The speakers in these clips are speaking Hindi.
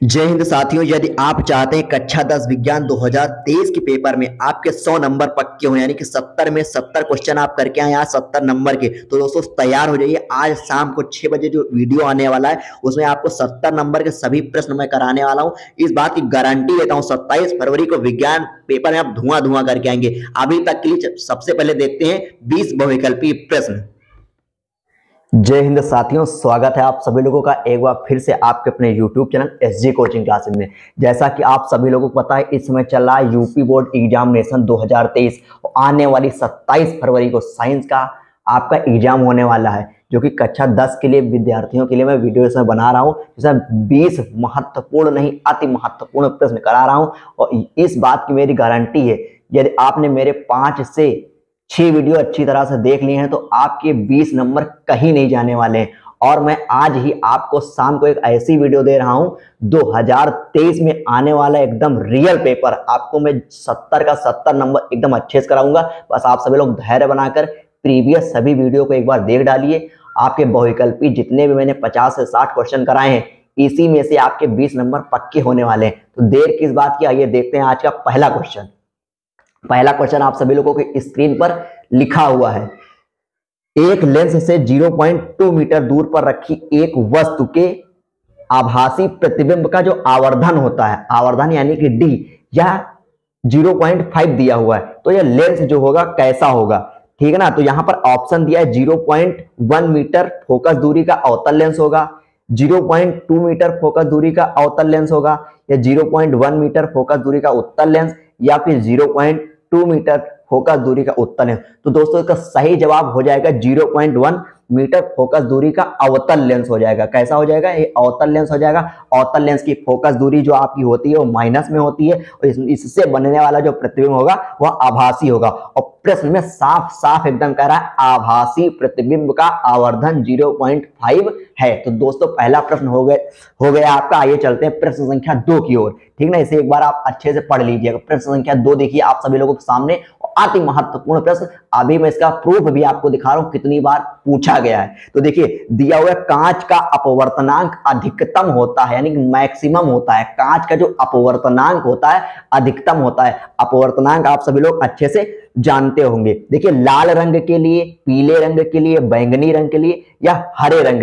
जय हिंद साथियों। यदि आप चाहते हैं कक्षा 10 विज्ञान 2023 के पेपर में आपके 100 नंबर पक्के हो, यानी कि 70 में 70 क्वेश्चन आप करके आए यहाँ 70 नंबर के, तो दोस्तों तैयार हो जाइए। आज शाम को 6 बजे जो वीडियो आने वाला है उसमें आपको 70 नंबर के सभी प्रश्न मैं कराने वाला हूँ। इस बात की गारंटी लेता हूँ 27 फरवरी को विज्ञान पेपर में आप धुआं धुआं करके आएंगे। अभी तक के लिए सबसे पहले देखते हैं 20 बहुविकल्पीय प्रश्न। जय हिंद साथियों, स्वागत है आप सभी लोगों का एक बार फिर से आपके अपने YouTube channel SG coaching classes में। जैसा कि आप सभी लोगों को पता है, इस समय चल रहा है यूपी बोर्ड एग्जामिनेशन 2023 और आने वाली 27 फरवरी को साइंस का आपका एग्जाम होने वाला है, जो कि कक्षा 10 के लिए विद्यार्थियों के लिए मैं वीडियो इसमें बना रहा हूँ, जिसमें 20 महत्वपूर्ण नहीं अति महत्वपूर्ण प्रश्न करा रहा हूँ। और इस बात की मेरी गारंटी है, यदि आपने मेरे 5 से 6 वीडियो अच्छी तरह से देख लिए हैं तो आपके 20 नंबर कहीं नहीं जाने वाले हैं। और मैं आज ही आपको शाम को एक ऐसी वीडियो दे रहा हूं 2023 में आने वाला एकदम रियल पेपर, आपको मैं 70 का 70 नंबर एकदम अच्छे से कराऊंगा। बस आप सभी लोग धैर्य बनाकर प्रीवियस सभी वीडियो को एक बार देख डालिए। आपके बहुविकल्पी जितने भी मैंने 50 से 60 क्वेश्चन कराए हैं, इसी में से आपके 20 नंबर पक्के होने वाले हैं। तो देर किस बात की, आइए देखते हैं आज का पहला क्वेश्चन। पहला क्वेश्चन आप सभी लोगों के स्क्रीन पर लिखा हुआ है। एक लेंस से 0.2 मीटर दूर पर रखी एक वस्तु के आभासी प्रतिबिंब का जो आवर्धन होता है, आवर्धन यानी कि डी, यह 0.5 दिया हुआ है, तो यह लेंस जो होगा कैसा होगा, ठीक है ना। तो यहां पर ऑप्शन दिया है 0.1 मीटर फोकस दूरी का अवतल लेंस होगा, 0.2 मीटर फोकस दूरी का अवतल लेंस होगा, या 0.1 मीटर फोकस दूरी का उत्तल लेंस, या फिर 0.2 मीटर फोकस दूरी का उत्तल लेंस। तो दोस्तों इसका सही जवाब हो जाएगा 0.1 मीटर फोकस दूरी का अवतल लेंस हो जाएगा। कैसा हो जाएगा, ये अवतल लेंस हो जाएगा। अवतल लेंस की फोकस दूरी जो आपकी होती है वो माइनस में होती है, और इससे बनने वाला जो प्रतिबिंब होगा वह आभासी होगा। और प्रश्न में साफ साफ एकदम कह रहा है आभासी प्रतिबिंब का आवर्धन 0.5 है। तो दोस्तों पहला प्रश्न हो गया आपका। आइए चलते हैं प्रश्न संख्या 2 की ओर, ठीक ना। इसे एक बार आप अच्छे से पढ़ लीजिएगा। प्रश्न संख्या 2 देखिए आप सभी लोगों के सामने, अति महत्वपूर्ण प्रश्न। अभी मैं इसका प्रूफ भी आपको दिखा रहा हूं कितनी बार पूछा गया है। तो देखिए दिया हुआ कांच का अपवर्तनांक अधिकतम होता है, यानी कि मैक्सिमम होता है। कांच का जो अपवर्तनांक होता है अधिकतम होता है। अपवर्तनांक आप सभी लोग अच्छे से जानते होंगे। देखिए लाल रंग के लिए, पीले रंग के लिए, बैंगनी रंग के लिए या हरे रंग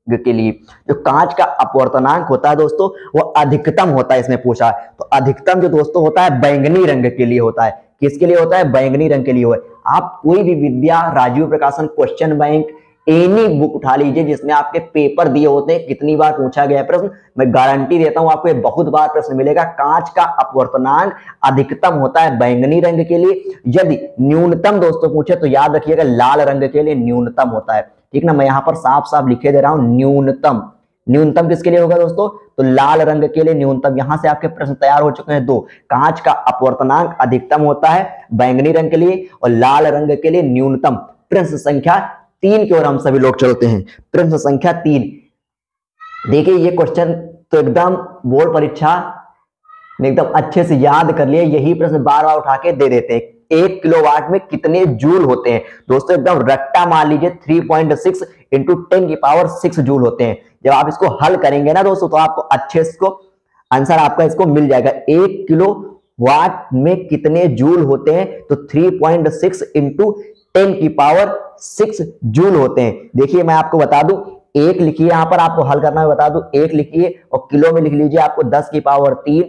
के लिए जो कांच का अपवर्तनांक होता है दोस्तों वो अधिकतम होता है, इसमें पूछा है। तो अधिकतम जो दोस्तों होता है बैंगनी रंग के लिए होता है। किसके लिए होता है, बैंगनी रंग के लिए होता है। आप कोई भी विद्या, राजीव प्रकाशन, क्वेश्चन बैंक, एनी बुक उठा लीजिए जिसमें आपके पेपर दिए होते हैं, कितनी बार पूछा गया प्रश्न, मैं गारंटी देता हूं आपको बहुत बार प्रश्न मिलेगा। कांच का अपवर्तनांक अधिकतम होता है बैंगनी रंग के लिए। यदि न्यूनतम दोस्तों पूछे तो याद रखिएगा लाल रंग के लिए न्यूनतम होता है, ठीक ना। मैं यहां पर साफ साफ लिखे दे रहा हूं न्यूनतम। न्यूनतम किसके लिए होगा दोस्तों, तो लाल रंग के लिए न्यूनतम। यहां से आपके प्रश्न तैयार हो चुके हैं 2। कांच का अपवर्तनांक अधिकतम होता है बैंगनी रंग के लिए और लाल रंग के लिए न्यूनतम। प्रश्न संख्या 3 की ओर हम सभी लोग चलते हैं। प्रश्न संख्या 3 देखिए, ये क्वेश्चन तो एकदम बोर्ड परीक्षा में एकदम अच्छे से याद कर लिए। यही प्रश्न बार बार उठा के दे देते हैं। 1 किलोवाट में कितने जूल होते हैं दोस्तों, एकदम रट्टा मान लीजिए 3.6 इंटू 10 की पावर 6 जूल होते हैं। जब आप इसको हल करेंगे ना दोस्तों तो आपको अच्छे से आंसर आपका इसको मिल जाएगा। 1 किलो वाट में कितने जूल होते हैं, तो 3.6 इंटू 10 की पावर 6 जूल होते हैं। देखिए मैं आपको बता दूं, 1 लिखिए, यहां पर आपको हल करना है, बता दूं 1 लिखिए और किलो में लिख लीजिए आपको 10 की पावर 3,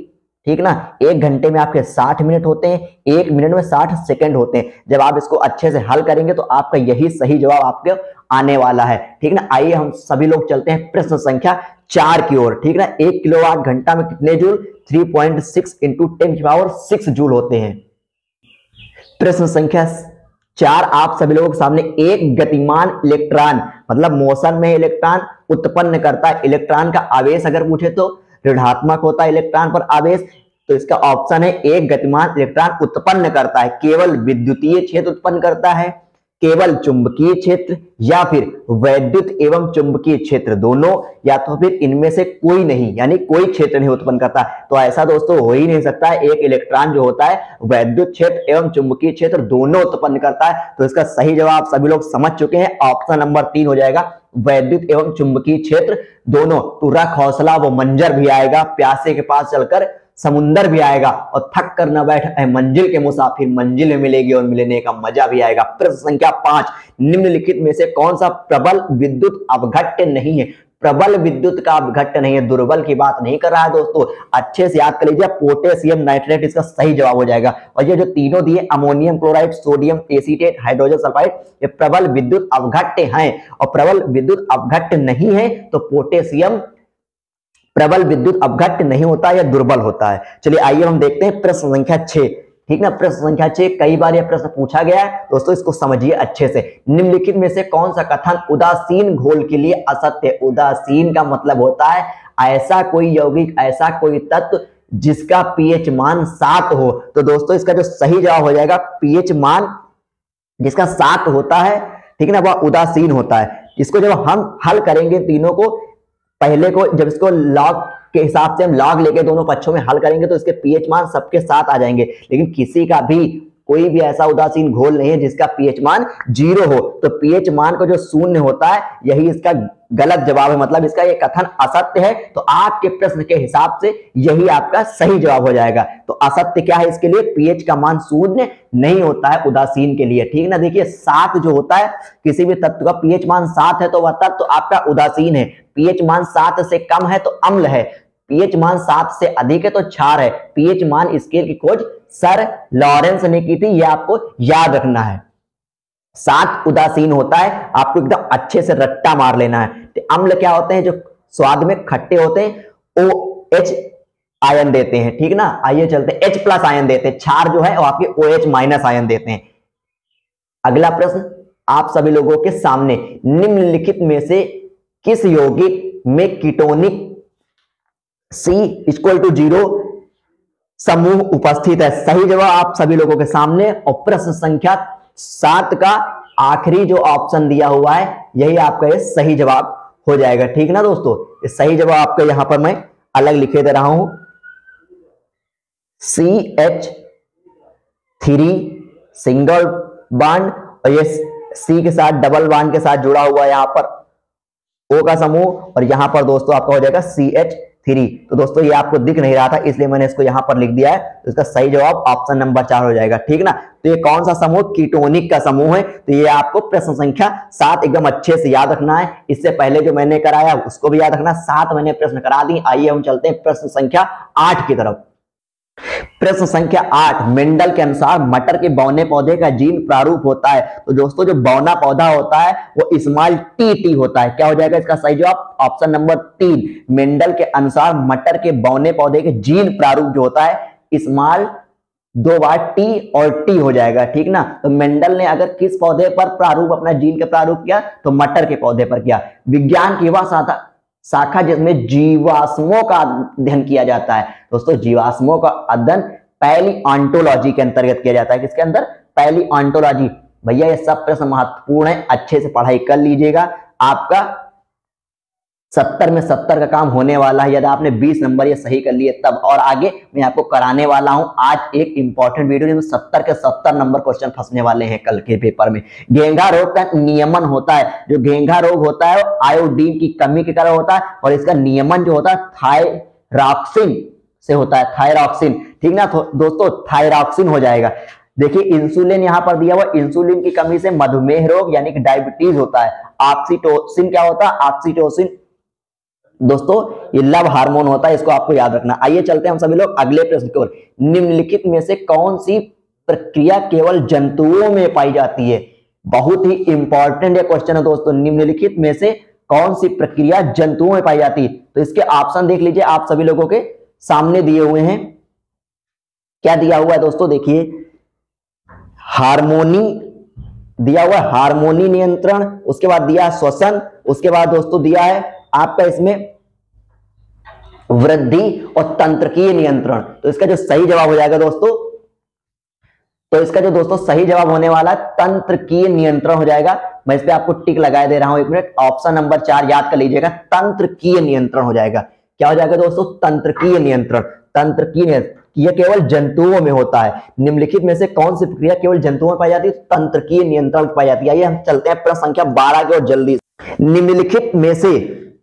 ठीक ना। 1 घंटे में आपके 60 मिनट होते हैं, 1 मिनट में 60 सेकंड होते हैं। जब आप इसको अच्छे से हल करेंगे तो आपका यही सही जवाब आपके आने वाला है, ठीक ना। आइए हम सभी लोग चलते हैं प्रश्न संख्या 4 की ओर, ठीक ना। 1 किलोवाट घंटा में कितने जूल, 3.6 इंटू 10 की पावर 6 जूल होते हैं। प्रश्न संख्या 4 आप सभी लोगों के सामने, एक गतिमान इलेक्ट्रॉन, मतलब मोशन में इलेक्ट्रॉन उत्पन्न करता है। इलेक्ट्रॉन का आवेश अगर पूछे तो ऋणात्मक होता है इलेक्ट्रॉन पर आवेश। तो इसका ऑप्शन है एक गतिमान इलेक्ट्रॉन उत्पन्न करता है केवल विद्युतीय क्षेत्र उत्पन्न करता है, केवल चुंबकीय क्षेत्र, या फिर वैद्युत एवं चुंबकीय क्षेत्र दोनों, या तो फिर इनमें से कोई नहीं, यानी कोई क्षेत्र नहीं उत्पन्न करता। तो ऐसा दोस्तों हो ही नहीं सकता है। एक इलेक्ट्रॉन जो होता है वैद्युत क्षेत्र एवं चुंबकीय क्षेत्र दोनों उत्पन्न करता है। तो इसका सही जवाब सभी लोग समझ चुके हैं, ऑप्शन नंबर 3 हो जाएगा। वैद्युत एवं चुंबकीय क्षेत्र दोनों। तू रख हौसला वो मंजर भी आएगा, प्यासे के पास चलकर समुंदर भी आएगा, और थक कर न बैठ ऐ मंजिल के मुसाफिर, मंजिल में मिलेगी और मिलने का मजा भी आएगा। प्रश्न संख्या 5, निम्नलिखित में से कौन सा प्रबल विद्युत अवघट्य नहीं है? प्रबल विद्युत का अवघट्य नहीं है, दुर्बल की बात नहीं कर रहा है दोस्तों, अच्छे से याद कर लीजिए। पोटेशियम नाइट्रेट इसका सही जवाब हो जाएगा। और ये जो तीनों दिए, ammonium chloride, sodium acetate, hydrogen sulphide, ये प्रबल विद्युत अवघट्य हैं। और प्रबल विद्युत अवघट्य नहीं है तो पोटेशियम प्रबल विद्युत अवघट्य नहीं होता या दुर्बल होता है। चलिए आइए हम देखते हैं प्रश्न संख्या 6। ठीक ना, प्रश्न संख्या 6 कई बार यह प्रश्न पूछा गया है दोस्तों, इसको समझिए अच्छे से। निम्नलिखित में से कौन सा कथन उदासीन घोल के लिए असत्य? उदासीन का मतलब होता है ऐसा कोई यौगिक, ऐसा कोई तत्व जिसका पीएच मान 7 हो। तो दोस्तों इसका जो सही जवाब हो जाएगा, पीएच मान जिसका 7 होता है, ठीक ना, वह उदासीन होता है। इसको जब हम हल करेंगे तीनों को, पहले को जब इसको लॉग के हिसाब से हम लॉग लेके दोनों पक्षों में हल करेंगे तो इसके पीएच मान सबके साथ आ जाएंगे। लेकिन किसी का भी कोई भी ऐसा उदासीन घोल नहीं है जिसका पीएच मान 0 हो। तो पीएच मान को जो 0 होता है यही इसका गलत जवाब है, मतलब इसका ये कथन असत्य है। तो आपके प्रश्न के हिसाब से यही आपका सही जवाब हो जाएगा। तो असत्य क्या है इसके लिए? पीएच का मान 0 नहीं होता है उदासीन के लिए। ठीक ना, देखिए 7 जो होता है, किसी भी तत्व का पीएच मान 7 है तो वह तत्व आपका उदासीन है। पीएच मान 7 से कम है तो अम्ल है, पीएच मान 7 से अधिक है तो क्षार है। पीएच मान स्केल की खोज सर लॉरेंस ने की थी, यह आपको याद रखना है। 7 उदासीन होता है, आपको एकदम अच्छे से रट्टा मार लेना है। तो अम्ल क्या होते हैं? जो स्वाद में खट्टे होते हैं, OH आयन देते हैं। ठीक ना, आइए चलते हैं, H+ आयन देते हैं। क्षार जो है वो आपके OH- आयन देते हैं। अगला प्रश्न आप सभी लोगों के सामने, निम्नलिखित में से किस यौगिक में कीटोनिक C=0 समूह उपस्थित है? सही जवाब आप सभी लोगों के सामने। और प्रश्न संख्या 7 का आखिरी जो ऑप्शन दिया हुआ है यही आपका ये सही जवाब हो जाएगा। ठीक ना दोस्तों, ये सही जवाब आपका यहां पर मैं अलग लिखे दे रहा हूं, CH3 सिंगल बॉन्ड, और ये C के साथ डबल बॉन्ड के साथ जुड़ा हुआ है यहां पर O का समूह, और यहां पर दोस्तों आपका हो जाएगा CH3। तो दोस्तों ये आपको दिख नहीं रहा था इसलिए मैंने इसको यहां पर लिख दिया है। तो इसका सही जवाब ऑप्शन नंबर 4 हो जाएगा। ठीक ना, तो ये कौन सा समूह? कीटोनिक का समूह है। तो ये आपको प्रश्न संख्या 7 एकदम अच्छे से याद रखना है। इससे पहले जो मैंने कराया उसको भी याद रखना। 7 मैंने प्रश्न करा दी। आइए हम चलते हैं प्रश्न संख्या 8 की तरफ। प्रश्न संख्या 8, मेंडल के अनुसार मटर के बौने पौधे का जीन प्रारूप होता है। तो दोस्तों जो बौना पौधा होता है वो स्मॉल टी होता है। क्या हो जाएगा इसका सही जवाब? Option number 3। मेंडल के अनुसार मटर के बौने पौधे के जीन प्रारूप जो होता है स्मॉल 2 बार टी और टी हो जाएगा। ठीक ना, तो मेंडल ने अगर किस पौधे पर प्रारूप अपना जीन का प्रारूप किया तो मटर के पौधे पर किया। विज्ञान की वह शाखा जिसमें जीवाश्मों का अध्ययन किया जाता है। दोस्तों जीवाश्मों का अध्ययन पैलियोंटोलॉजी के अंतर्गत किया जाता है। किसके अंदर? पैलियोंटोलॉजी। भैया ये सब प्रश्न महत्वपूर्ण है, अच्छे से पढ़ाई कर लीजिएगा। आपका 70 में 70 का काम होने वाला है। यदि आपने 20 नंबर ये सही कर लिए तब, और आगे मैं आपको कराने वाला हूं आज एक इंपॉर्टेंट वीडियो जिसमें 70 के 70 नंबर क्वेश्चन फंसने वाले हैं कल के पेपर में। घेंघा रोग का नियमन होता है। जो घेंघा रोग होता है आयोडीन की कमी के कारण होता है, और इसका नियमन जो होता है थायरॉक्सिन से होता है, थायरॉक्सिन। ठीक ना, तो दोस्तों थायरॉक्सिन हो जाएगा। देखिए इंसुलिन यहां पर दिया हुआ, इंसुलिन की कमी से मधुमेह रोग यानी कि डायबिटीज होता है। ऑक्सीटोसिन क्या होता है? ऑक्सीटोसिन दोस्तों ये लव हार्मोन होता है, इसको आपको याद रखना। आइए चलते हैं हम सभी लोग अगले प्रश्न की ओर। निम्नलिखित में से कौन सी प्रक्रिया केवल जंतुओं में पाई जाती है? बहुत ही इंपॉर्टेंट ये क्वेश्चन है दोस्तों। निम्नलिखित में से कौन सी प्रक्रिया जंतुओं में पाई जाती है? तो इसके ऑप्शन देख लीजिए, आप सभी लोगों के सामने दिए हुए हैं। क्या दिया हुआ है दोस्तों? देखिए हार्मोनी दिया हुआ है, हार्मोनी नियंत्रण, उसके बाद दिया है श्वसन, उसके बाद दोस्तों दिया है आपका इसमें वृद्धि और तंत्रिकीय नियंत्रण। तो इसका जो सही जवाब हो जाएगा दोस्तों, तो इसका जो दोस्तों सही जवाब होने वाला है तंत्रिकीय नियंत्रण हो जाएगा। मैं इस पे आपको टिक लगा दे रहा हूं, 1 मिनट। ऑप्शन नंबर 4 याद कर लीजिएगा, तंत्रिकीय नियंत्रण हो जाएगा। क्या हो जाएगा दोस्तों? तंत्रिकीय नियंत्रण। तंत्रिकीय नियंत्रण यह केवल जंतुओं में होता है। निम्नलिखित में से कौन सी प्रक्रिया केवल जंतुओं में पाई जाती है? तंत्रिकीय नियंत्रण पाई जाती है। आइए हम चलते हैं प्रश्न संख्या 12 की ओर जल्दी। निम्नलिखित में से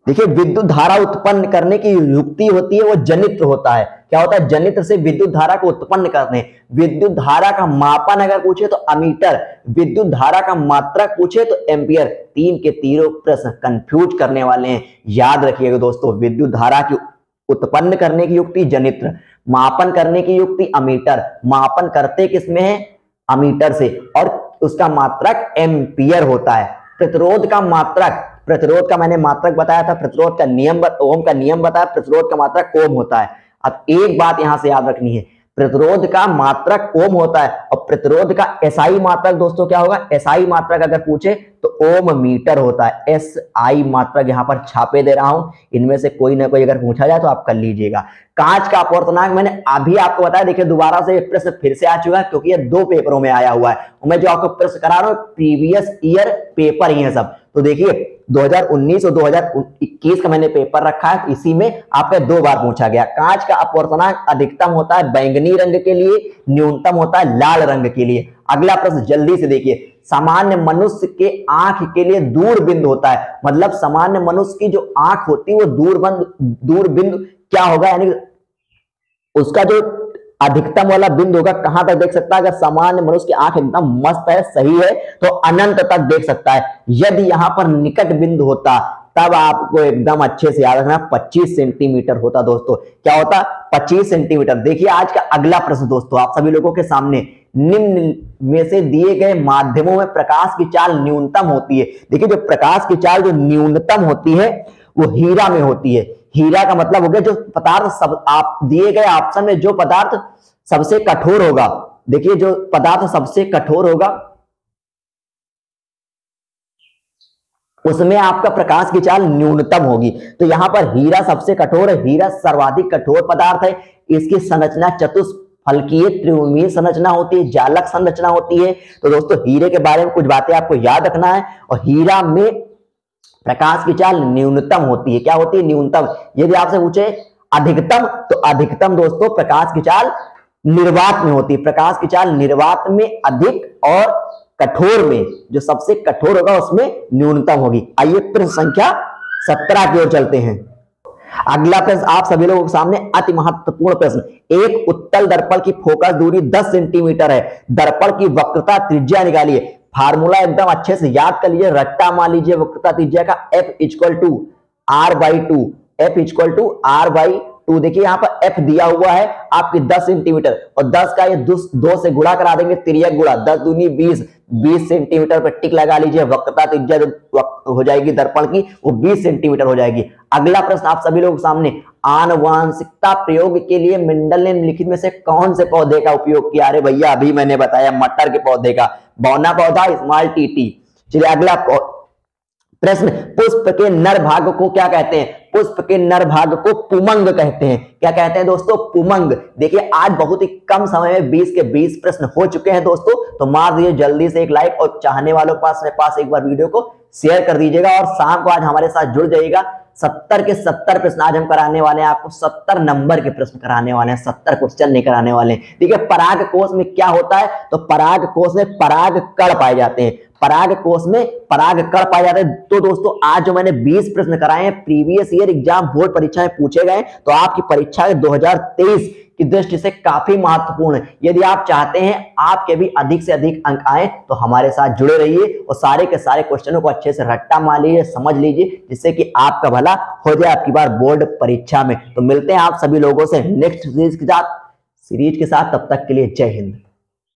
देखिए विद्युत धारा उत्पन्न करने की युक्ति होती है वो जनित्र होता है। क्या होता है? जनित्र से विद्युत धारा को उत्पन्न करते हैं। विद्युत धारा का मापन अगर पूछे तो अमीटर, विद्युत धारा का मात्रक पूछे तो एम्पियर। तीन के तीनों प्रश्न कंफ्यूज करने वाले हैं, याद रखिएगा दोस्तों। विद्युत धारा की उत्पन्न करने की युक्ति जनित्र, मापन करने की युक्ति अमीटर, मापन करते किसमें है? अमीटर से, और उसका मात्रक एम्पियर होता है। प्रतिरोध का मात्रक, प्रतिरोध का मैंने मात्रक बताया था, प्रतिरोध का नियम ओम का नियम बताया, प्रतिरोध का मात्रक ओम होता है। अब एक बात यहां से याद रखनी है, प्रतिरोध का मात्रक ओम होता है और प्रतिरोध का एसआई मात्रक दोस्तों क्या होगा? एसआई मात्रक अगर पूछे तो ओम मीटर होता है। एसआई मात्रक यहां पर छापे दे रहा हूं, इनमें से कोई ना कोई अगर पूछा जाए तो आप कर लीजिएगा। कांच का अपवर्तनांक मैंने अभी आपको बताया। देखिए दोबारा से प्रश्न फिर से आ चुका है क्योंकि ये 2 पेपरों में आया हुआ है। मैं जो आपको प्रश्न करा रहा हूं प्रीवियस ईयर पेपर ही है सब। तो देखिए 2019 और 2021 का मैंने पेपर रखा है, इसी में आपका 2 बार पूछा गया। कांच का अपवर्तनांक अधिकतम होता है बैंगनी रंग के लिए, न्यूनतम होता है लाल रंग के लिए। अगला प्रश्न जल्दी से देखिए, सामान्य मनुष्य के आंख के लिए दूरबिंदु होता है, मतलब सामान्य मनुष्य की जो आंख होती है वो दूरबिंदु क्या होगा? यानी उसका जो अधिकतम वाला बिंदु होगा कहां तक देख सकता है? अगर सामान्य मनुष्य की आंख एकदम मस्त है, सही है, तो अनंत तक देख सकता है। यदि यहां पर निकट बिंदु होता तब आपको एकदम अच्छे से याद रखना 25 सेंटीमीटर होता दोस्तों। क्या होता? 25 सेंटीमीटर। देखिए आज का अगला प्रश्न दोस्तों आप सभी लोगों के सामने, निम्न में से दिए गए माध्यमों में प्रकाश की चाल न्यूनतम होती है। देखिए जो प्रकाश की चाल जो न्यूनतम होती है वो हीरा में होती है। हीरा का मतलब हो गया जो पदार्थ सब आप दिए गए ऑप्शन में जो पदार्थ सबसे कठोर होगा। देखिए जो पदार्थ सबसे कठोर होगा उसमें आपका प्रकाश की चाल न्यूनतम होगी। तो यहां पर हीरा सबसे कठोर है, हीरा सर्वाधिक कठोर पदार्थ है। इसकी संरचना चतुष्फलकीय त्रिविमीय संरचना होती है, जालक संरचना होती है। तो दोस्तों हीरे के बारे में कुछ बातें आपको याद रखना है। और हीरा में प्रकाश की चाल न्यूनतम होती है। क्या होती है? न्यूनतम। यदि आपसे पूछे अधिकतम, तो अधिकतम दोस्तों प्रकाश की चाल निर्वात में होती है। प्रकाश की चाल निर्वात में अधिक और कठोर में जो सबसे कठोर होगा उसमें न्यूनतम होगी। आइए प्रश्न संख्या 17 की ओर चलते हैं। अगला प्रश्न आप सभी लोगों के सामने अति महत्वपूर्ण प्रश्न। एक उत्तल दर्पण की फोकस दूरी 10 सेंटीमीटर है, दर्पण की वक्रता त्रिज्या निकालिए। फार्मूला एकदम अच्छे से याद कर लीजिए, रट्टा मान लीजिए वक्रता त्रिज्या का F equal to R/2, F equal to R/2। देखिए यहाँ पर F दिया हुआ है आपकी 10 सेंटीमीटर और 10 का ये 2 से गुणा करा देंगे, तिर्यक गुणा 10 दूनी 20 सेंटीमीटर पर टिक लगा लीजिए। वक्रता त्रिज्या जो हो जाएगी दर्पण की वो 20 सेंटीमीटर हो जाएगी। अगला प्रश्न आप सभी लोगों के सामने, आनुवांशिकता प्रयोग के लिए मेंडल ने निम्नलिखित में से कौन से पौधे का उपयोग किया? अरे भैया अभी मैंने बताया मटर के पौधे का, बौना पौधा स्मॉल टीटी। चलिए अगला प्रश्न, पुष्प के नर भाग को क्या कहते हैं? पुष्प के नर भाग को पुमंग कहते हैं। क्या कहते हैं दोस्तों? पुमंग। देखिए आज बहुत ही कम समय में 20 के 20 प्रश्न हो चुके हैं दोस्तों, तो मार दीजिए जल्दी से एक लाइक और चाहने वालों के पास एक बार वीडियो को शेयर कर दीजिएगा और शाम को आज हमारे साथ जुड़ जाइएगा। 70 के 70 प्रश्न आज हम कराने वाले हैं, आपको 70 नंबर के प्रश्न कराने वाले हैं, 70 क्वेश्चन नहीं कराने वाले हैं। देखिए पराग कोश में क्या होता है? तो पराग कोश में पराग कण पाए जाते हैं, पराग कोश में पराग कण पाए जाते हैं। तो दोस्तों आज जो मैंने 20 प्रश्न कराए हैं प्रीवियस ईयर एग्जाम बोर्ड परीक्षा में पूछे गए, तो आपकी परीक्षा 2023 की दृष्टि से काफी महत्वपूर्ण है। यदि आप चाहते हैं आपके भी अधिक से अधिक अंक आए तो हमारे साथ जुड़े रहिए और सारे के सारे क्वेश्चनों को अच्छे से रट्टा मार लीजिए, समझ लीजिए, जिससे कि आपका भला हो जाए आपकी बार बोर्ड परीक्षा में। तो मिलते हैं आप सभी लोगों से नेक्स्ट सीरीज के साथ। तब तक के लिए जय हिंद।